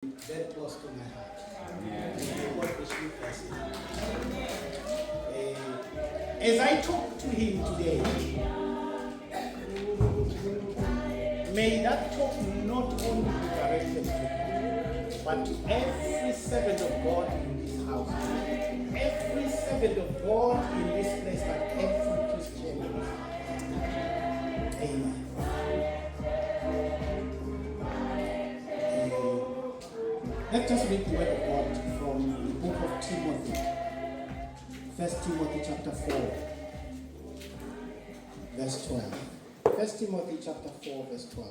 Very close to my heart. As I talk to him today, may that talk not only be directed to him, but to every servant of God in this house, every servant of God in this place, but every Christian in this house. Amen. Let's just read the word of God from the book of Timothy. 1 Timothy chapter 4, verse 12. 1 Timothy chapter 4, verse 12.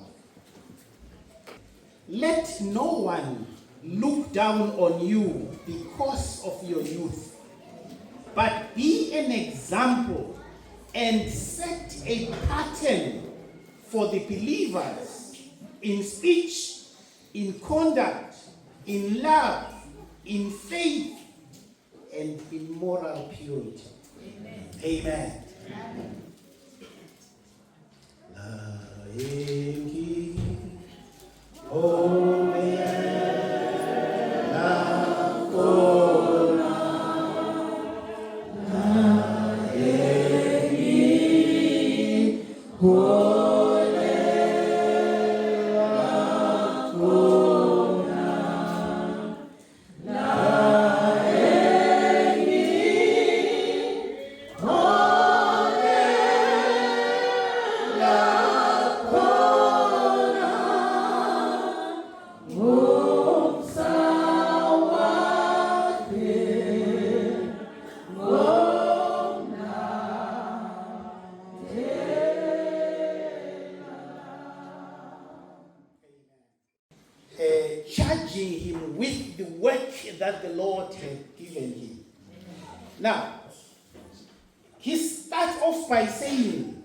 Let no one look down on you because of your youth, but be an example and set a pattern for the believers in speech, in conduct, in love, in faith, and in moral purity. Amen. Charging him with the work that the Lord had given him. Now, he starts off by saying,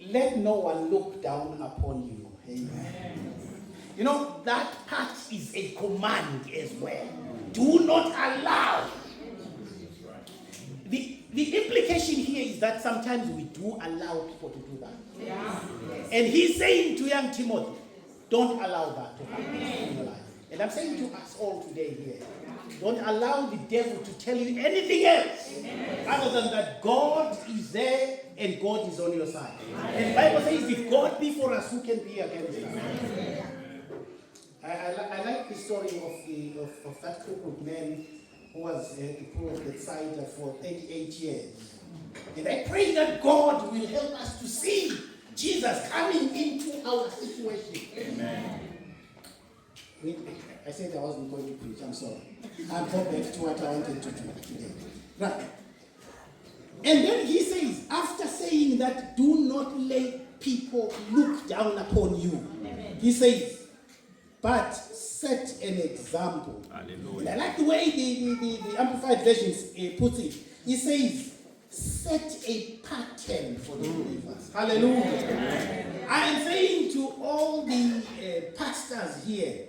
let no one look down upon you. Amen. You know, that part is a command as well. Do not allow. The implication here is that sometimes we do allow people to do that. Yeah. And he's saying to young Timothy, don't allow that to happen in your life. And I'm saying to us all today here, don't allow the devil to tell you anything else other than that God is there and God is on your side. And the Bible says, if God be for us, who can be against us? I like the story of that crippled man who was at the pool of Bethsaida for 38 years. And I pray that God will help us to see Jesus coming into our situation. Amen. I said I wasn't going to preach. I'm sorry. I'll go back to what I wanted to do today. Right. And then he says, after saying that, do not let people look down upon you. Amen. He says, but set an example. Hallelujah. And I like the way the Amplified Version puts it. He says, set a pattern for the believers. Hallelujah. Amen. I am saying to all the pastors here,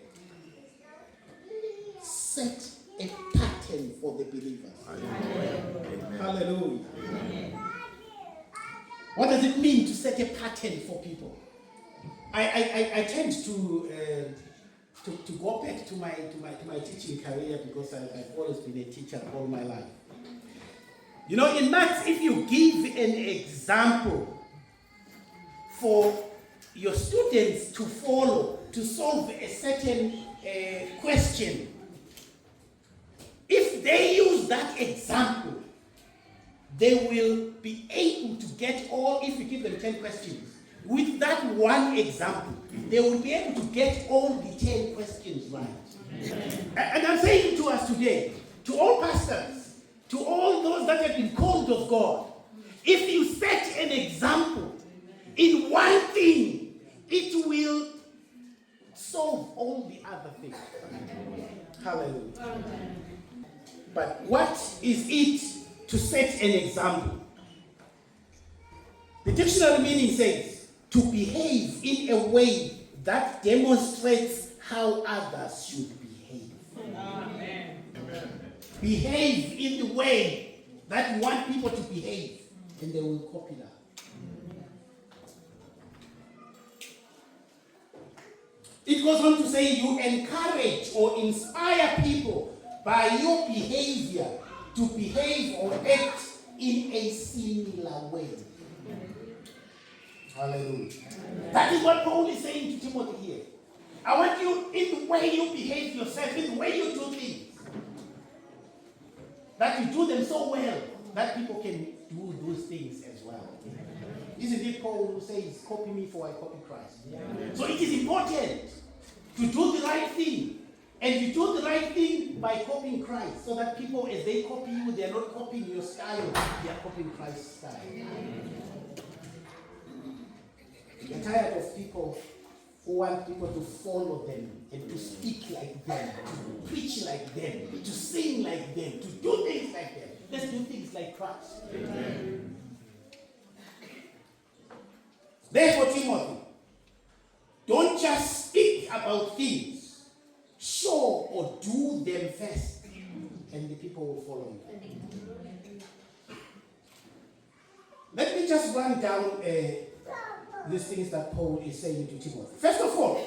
set a pattern for the believers. Amen. Hallelujah. Amen. What does it mean to set a pattern for people? I tend to go back to my teaching career because I've always been a teacher all my life. You know, in maths, if you give an example for your students to follow, to solve a certain question, if they use that example, they will be able to get all, if you give them 10 questions, with that one example, they will be able to get all the 10 questions right. And I'm saying to us today, to all pastors, to all those that have been called of God, if you set an example in one thing, it will solve all the other things. Hallelujah. But what is it to set an example? The dictionary meaning says, to behave in a way that demonstrates how others should behave. Amen. Behave in the way that you want people to behave, and they will copy that. It goes on to say you encourage or inspire people by your behavior to behave or act in a similar way. Hallelujah. That is what Paul is saying to Timothy here. I want you, in the way you behave yourself, in the way you do things, that you do them so well that people can do those things as well. Isn't it Paul who says, copy me for I copy Christ? Yeah. So it is important to do the right thing. And you do the right thing by copying Christ, so that people, as they copy you, they are not copying your style, they are copying Christ's style. You're tired of people who want people to follow them and to speak like them, to preach like them, to sing like them, to do things like them. Let's do things like Christ. Amen. Therefore, Timothy, don't just speak about things. Show or do them first, and the people will follow you. Let me just run down these things that Paul is saying to Timothy. First of all,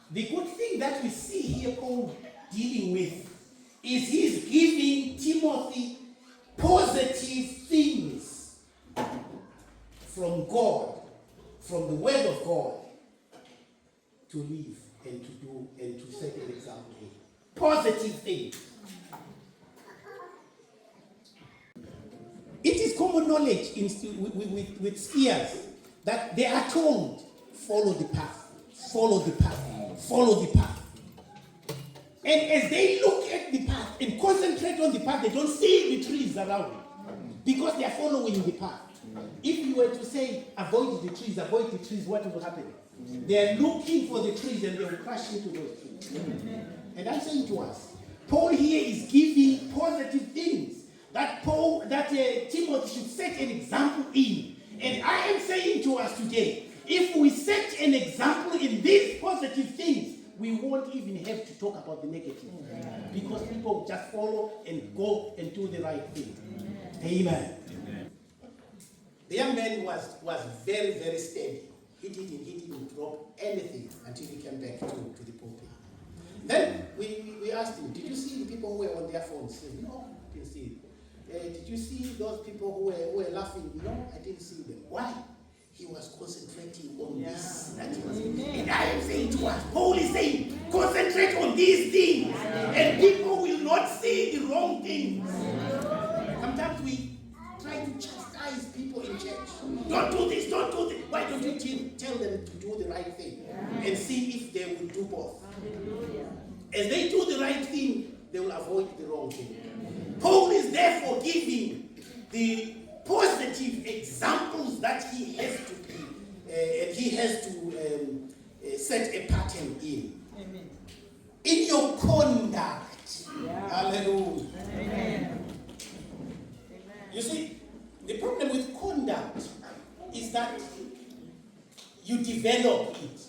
the good thing that we see here Paul dealing with is he's giving Timothy positive things from God, from the Word of God, to live and to do and to set an example. Positive things. It is common knowledge with skiers that they are told, follow the path, follow the path, follow the path. And as they look at the path and concentrate on the path, they don't see the trees around because they are following the path. If you were to say, avoid the trees, what will happen? They are looking for the trees and they will crash into those trees. And I'm saying to us, Paul here is giving positive things that Timothy should set an example in. And I am saying to us today, if we set an example in these positive things, we won't even have to talk about the negative. Because people just follow and go and do the right thing. Amen. The young man was very, very steady. He didn't drop anything until he came back to the pulpit. Then we asked him, did you see the people who were on their phones? He said, no, I didn't see it. Did you see those people who were laughing? No, I didn't see them. Why? He was concentrating on this. And I am saying to us, Paul is saying, concentrate on these things. And people will not see the wrong things. Sometimes we try to chastise people in church. Don't do this, don't do this. Why don't you tell them to do the right thing? And see if they will do both. As they do the right thing, they will avoid the wrong thing. Paul is therefore giving the positive examples that he has to be, and he has to set a pattern in. Amen. In your conduct. Yeah. Hallelujah. Amen. You see, the problem with conduct is that you develop it.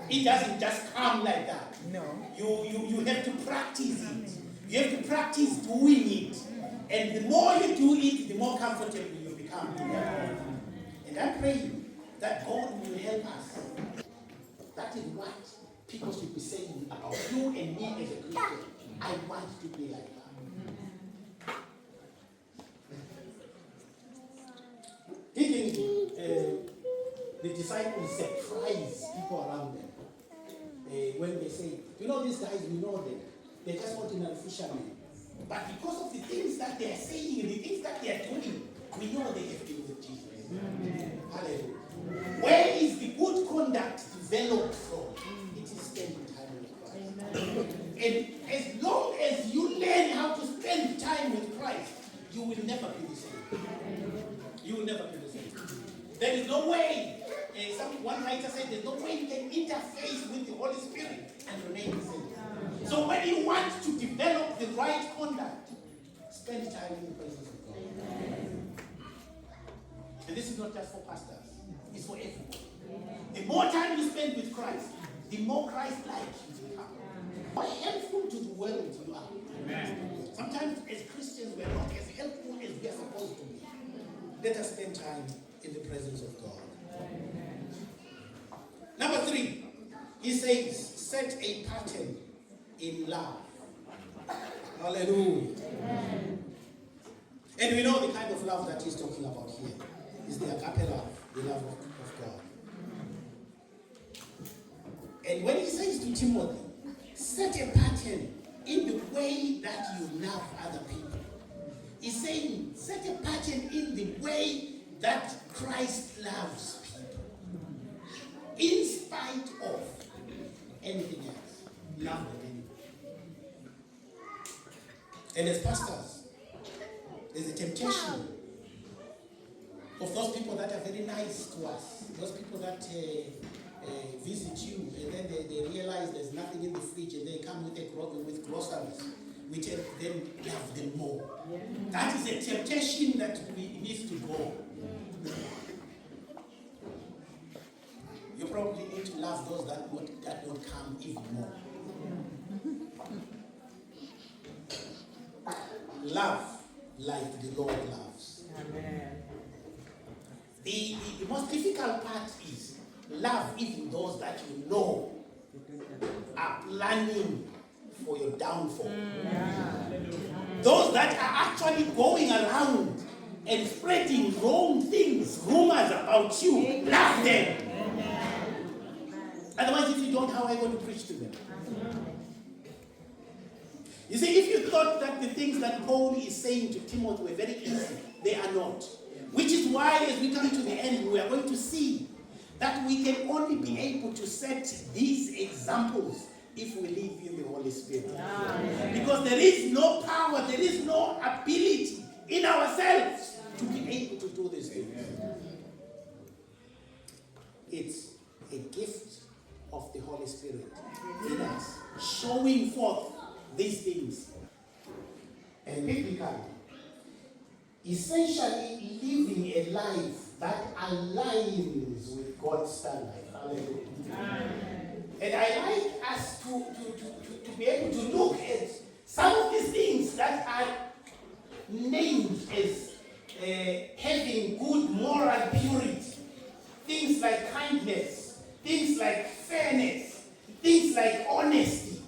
It doesn't just come like that. No. You have to practice it. You have to practice doing it. And the more you do it, the more comfortable you become. And I'm praying that God will help us. That is what people should be saying about you and me as a Christian. I want to be like that. Didn't the disciples surprise people around them when they say, you know these guys, we know them. They're just ordinary fishermen. But because of the things that they are saying and the things that they are doing, we know they have been with Jesus. Amen. Hallelujah. Where is the good conduct developed from? It is spending time with Christ. And as long as you learn how to spend time with Christ, you will never be the same. You will never be the same. There is no way, one writer said, there's no way you can interface with the Holy Spirit and remain the same. So when you want to develop the right conduct, spend time in the presence of God. And this is not just for pastors, it's for everyone. The more time you spend with Christ, the more Christ-like you become. The more helpful to the world you are. Sometimes as Christians, we are not as helpful as we are supposed to be. Let us spend time in the presence of God. Number 3, he says, set a pattern in love. Hallelujah. Amen. And we know the kind of love that he's talking about here is the agape love, the love of God. And when he says to Timothy, set a pattern in the way that you love other people, he's saying, set a pattern in the way that Christ loves people. In spite of anything else, love them anyway. And as pastors, there's a temptation of those people that are very nice to us, those people that visit you, and then they realize there's nothing in the fridge, and they come with groceries. We tell them, love them more. Yeah. That is a temptation that we need to go. You probably need to love those that don't come even more. Love like the Lord loves. Amen. The most difficult part is love even those that you know are planning for your downfall. Those that are actually going around and spreading wrong things, rumors about you, love them. Otherwise, if you don't, how are you going to preach to them? You see, if you thought that the things that Paul is saying to Timothy were very easy, they are not. Which is why, as we come to the end, we are going to see that we can only be able to set these examples if we live in the Holy Spirit. Because there is no power, there is no ability in ourselves to be able to do these things. It's a gift of the Holy Spirit in us, showing forth these things. And biblically, essentially living a life that aligns with God's standard. Hallelujah. And I like us to be able to look at some of these things that are named as having good moral purity. Things like kindness, things like fairness, things like honesty.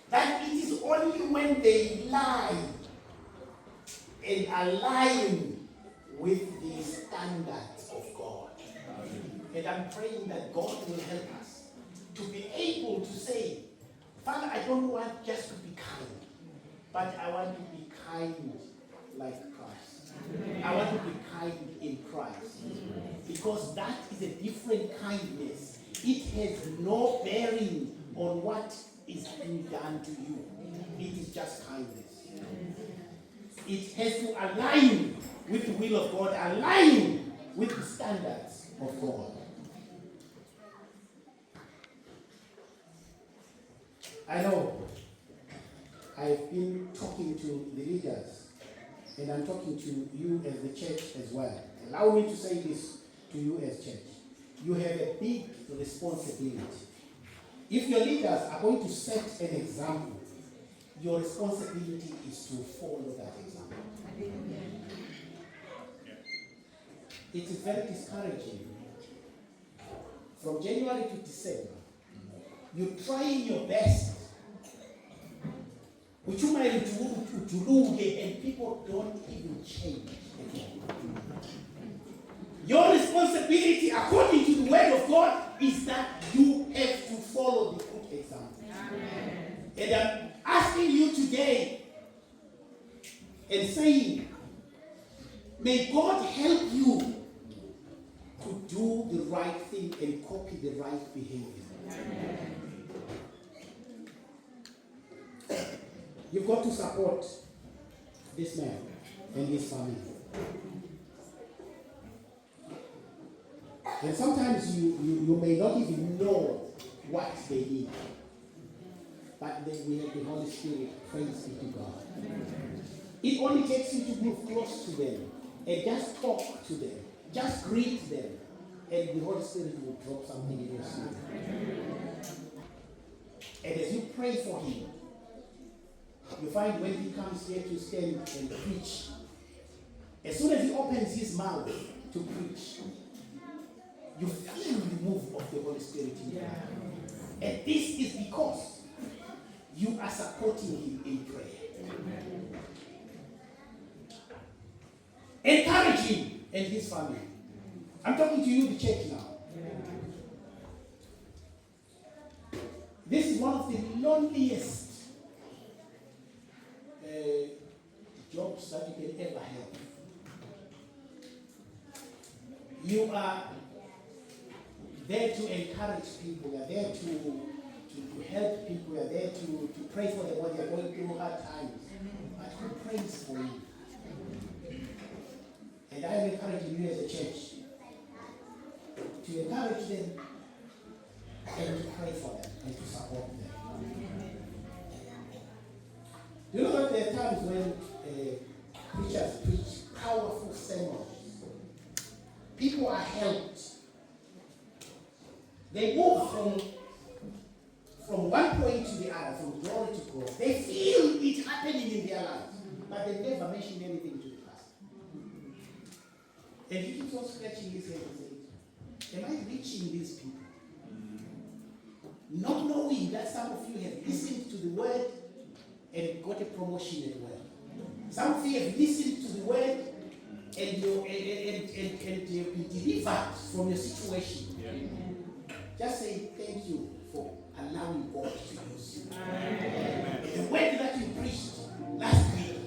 That it is only when they lie and align with the standards of God. And I'm praying that God will help us to be able to say, Father, I don't want just to be kind, but I want to be kind like Christ. I want to be kind in Christ. Because that is a different kindness. It has no bearing on what is being done to you. It is just kindness. It has to align with the will of God, align with the standards of God. I know I've been talking to the leaders, and I'm talking to you as the church as well. Allow me to say this to you as church. You have a big responsibility. If your leaders are going to set an example, your responsibility is to follow that example. It is very discouraging. From January to December, you're trying your best. And people don't even change again. Your responsibility, according to the word of God, is that you have to follow the good example. Amen. And I'm asking you today and saying, may God help you to do the right thing and copy the right behavior. Amen. You've got to support this man and his family. And sometimes you may not even know what they need. But then we have the Holy Spirit, praise be to God. It only takes you to move close to them and just talk to them, just greet them, and the Holy Spirit will drop something in your spirit. And as you pray for him, you find when he comes here to stand and preach, as soon as he opens his mouth to preach, you feel the move of the Holy Spirit in your life. And this is because you are supporting him in prayer. Encourage him and his family. I'm talking to you, the church now. This is one of the loneliest jobs that you can ever have. You are there to encourage people, you are there to help people, you are there to pray for them when they are going through hard times. But who prays for you? And I am encouraging you as a church to encourage them and to pray for them and to support them. You know that there are times when preachers preach powerful sermons. People are helped. They move from one point to the other, from glory to glory. They feel it happening in their lives, but they never mention anything to the pastor. And he keeps on scratching his head and saying, am I reaching these people? Not knowing that some of you have listened to the word and got a promotion at work. Some of you have listened to the word and you've been delivered from your situation. Yeah. Just say thank you for allowing God to use you. The word that you preached last week,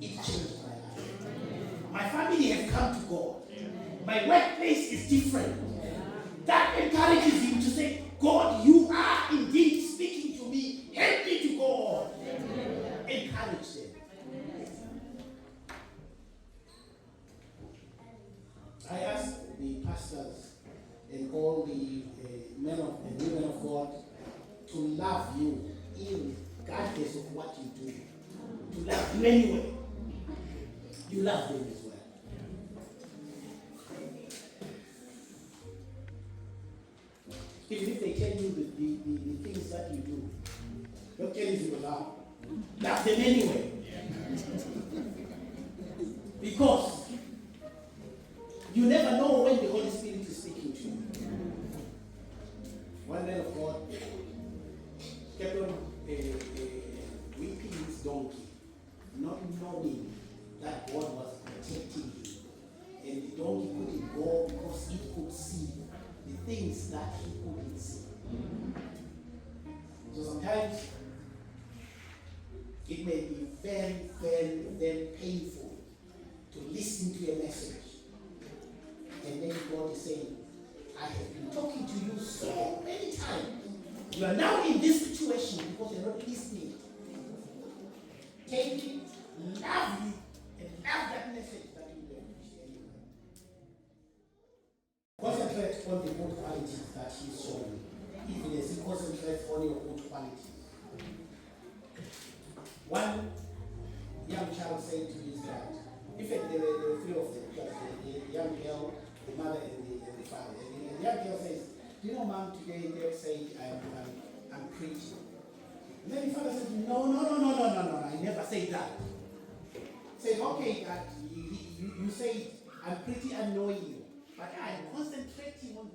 it changed my life. My family has come to God. My workplace is different. That encourages him to say, God, you are indeed speaking to me. Help me to go on. Encourage them. I ask the pastors and all the men and women of God to love you regardless of what you do. To love you anyway. You love them as well. Even if they tell you the things that you do, don't tell you to love. Love them anyway. Because you never know when the Holy Spirit is speaking to you. One man of God kept on whipping his donkey, not knowing that God was protecting him. And the donkey couldn't go because it could see the things that he couldn't see. So sometimes it may be very, very, very painful to listen to a message. And then God is saying, I have been talking to you so many times. You are now in this situation because you're not listening. Take it, love it, and love that message that you will appreciate. Concentrate on the good qualities that He's showing you, even as He concentrates on your good qualities. One young child said to his dad, in fact, there were three of them, the young girl, the mother, and the father. And the young girl says, do you know, Mom, today Dad said I'm preaching. And then the father said, no, I never said that. Said, okay, Dad, you said I'm pretty annoying you, but I'm concentrating on